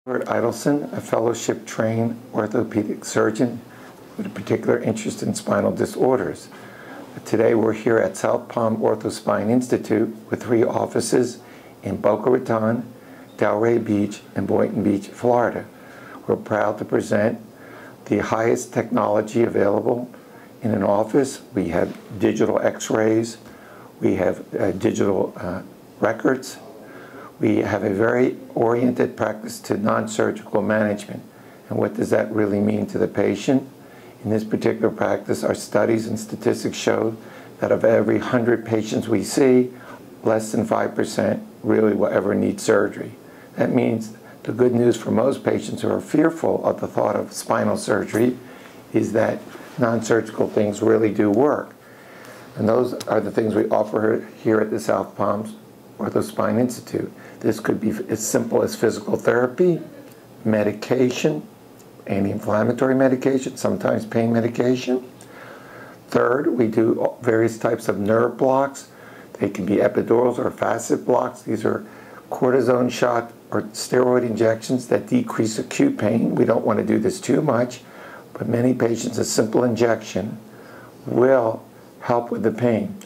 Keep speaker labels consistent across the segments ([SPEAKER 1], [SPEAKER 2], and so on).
[SPEAKER 1] Stewart Eidelson, a fellowship-trained orthopedic surgeon with a particular interest in spinal disorders. Today we're here at South Palm Orthospine Institute with 3 offices in Boca Raton, Delray Beach, and Boynton Beach, Florida. We're proud to present the highest technology available in an office. We have digital x-rays, we have digital records. We have a very oriented practice to non-surgical management. And what does that really mean to the patient? In this particular practice, our studies and statistics show that of every 100 patients we see, less than 5% really will ever need surgery. That means the good news for most patients who are fearful of the thought of spinal surgery is that non-surgical things really do work. And those are the things we offer here at the South Palm Orthospine Institute. This could be as simple as physical therapy, medication, anti-inflammatory medication, sometimes pain medication. Third, we do various types of nerve blocks. They can be epidurals or facet blocks. These are cortisone shot or steroid injections that decrease acute pain. We don't want to do this too much, but many patients, a simple injection will help with the pain.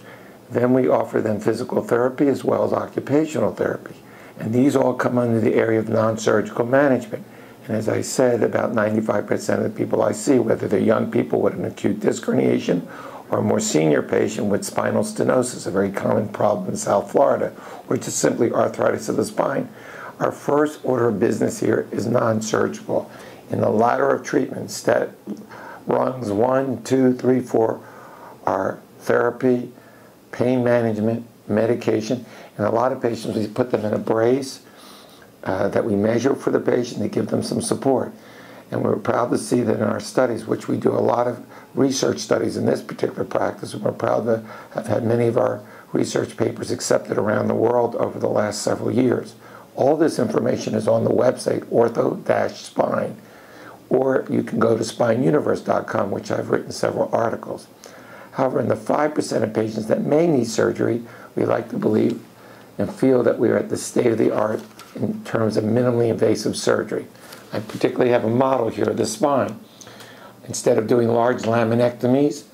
[SPEAKER 1] Then we offer them physical therapy as well as occupational therapy. And these all come under the area of non-surgical management. And as I said, about 95% of the people I see, whether they're young people with an acute disc herniation or a more senior patient with spinal stenosis, a very common problem in South Florida, or just simply arthritis of the spine, our first order of business here is non-surgical. In the ladder of treatments, that rungs 1, 2, 3, 4 are therapy, pain management, medication, and a lot of patients, we put them in a brace that we measure for the patient to give them some support. And we're proud to see that in our studies, which we do a lot of research studies in this particular practice, and we're proud to have had many of our research papers accepted around the world over the last several years. All this information is on the website, ortho-spine, or you can go to spineuniverse.com, which I've written several articles. However, in the 5% of patients that may need surgery, we like to believe and feel that we are at the state of the art in terms of minimally invasive surgery. I particularly have a model here of the spine. Instead of doing large laminectomies,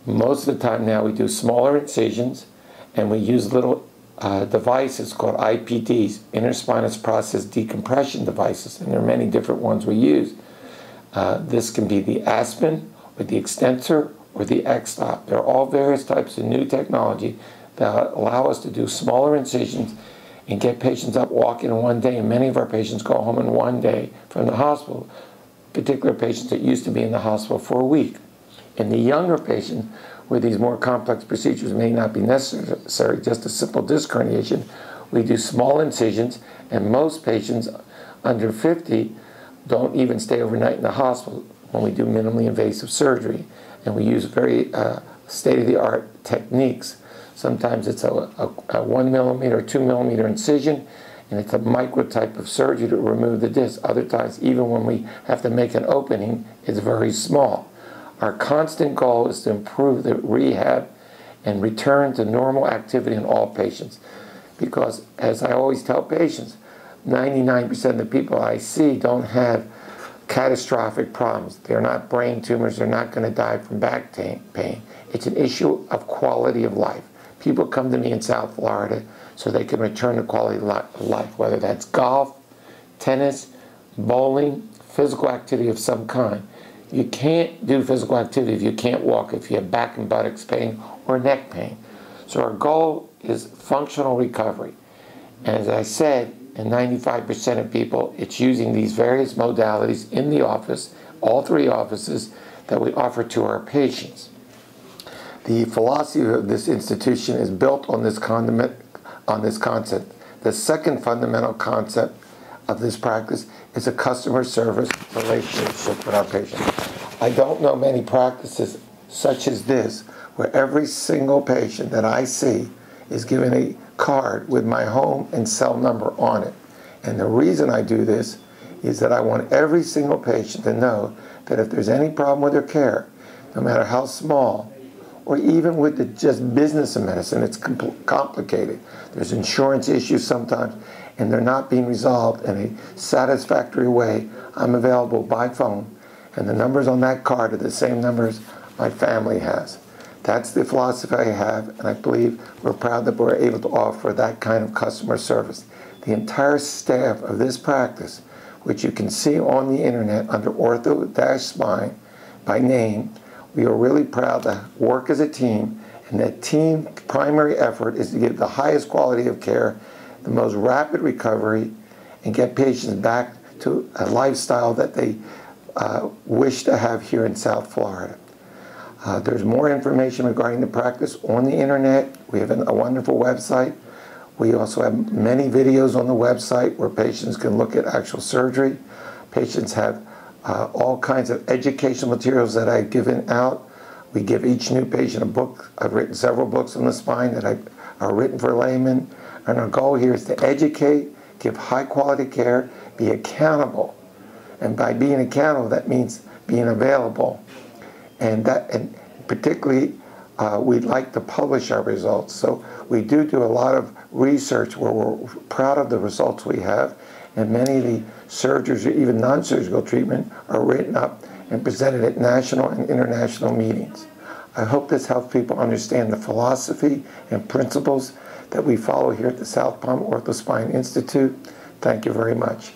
[SPEAKER 1] most of the time now we do smaller incisions, and we use little devices called IPDs, interspinous process decompression devices, and there are many different ones we use. This can be the Aspen or the extensor or the X-stop. They're all various types of new technology that allow us to do smaller incisions and get patients up walking in one day. And many of our patients go home in one day from the hospital, particular patients that used to be in the hospital for a week. In the younger patients, where these more complex procedures may not be necessary, just a simple disc herniation, we do small incisions, and most patients under 50 don't even stay overnight in the hospital when we do minimally invasive surgery. And we use very state-of-the-art techniques. Sometimes it's a 1 millimeter or 2 millimeter incision, and it's a micro type of surgery to remove the disc. Other times, even when we have to make an opening, it's very small. Our constant goal is to improve the rehab and return to normal activity in all patients. Because, as I always tell patients, 99% of the people I see don't have catastrophic problems. They're not brain tumors. They're not going to die from back pain. It's an issue of quality of life. People come to me in South Florida so they can return to quality of life, whether that's golf, tennis, bowling, physical activity of some kind. You can't do physical activity if you can't walk, if you have back and buttocks pain or neck pain. So our goal is functional recovery. And as I said, in 95% of people, it's using these various modalities in the office, all 3 offices, that we offer to our patients. The philosophy of this institution is built on this concept. The second fundamental concept of this practice is a customer service relationship with our patients. I don't know many practices such as this, where every single patient that I see is given a card with my home and cell number on it. And the reason I do this is that I want every single patient to know that if there's any problem with their care, no matter how small, or even with the just business of medicine, it's complicated. There's insurance issues sometimes, and they're not being resolved in a satisfactory way, I'm available by phone, and the numbers on that card are the same numbers my family has. That's the philosophy I have, and I believe we're proud that we're able to offer that kind of customer service. The entire staff of this practice, which you can see on the internet under Ortho-Spine by name, we are really proud to work as a team, and that team primary effort is to give the highest quality of care, the most rapid recovery, and get patients back to a lifestyle that they wish to have here in South Florida. There's more information regarding the practice on the internet. We have a wonderful website. We also have many videos on the website where patients can look at actual surgery. Patients have all kinds of educational materials that I've given out. We give each new patient a book. I've written several books on the spine that are written for laymen. And our goal here is to educate, give high quality care, be accountable. And by being accountable, that means being available. And particularly, we'd like to publish our results. So we do a lot of research where we're proud of the results we have. And many of the surgeries or even non-surgical treatment are written up and presented at national and international meetings. I hope this helps people understand the philosophy and principles that we follow here at the South Palm Ortho Spine Institute. Thank you very much.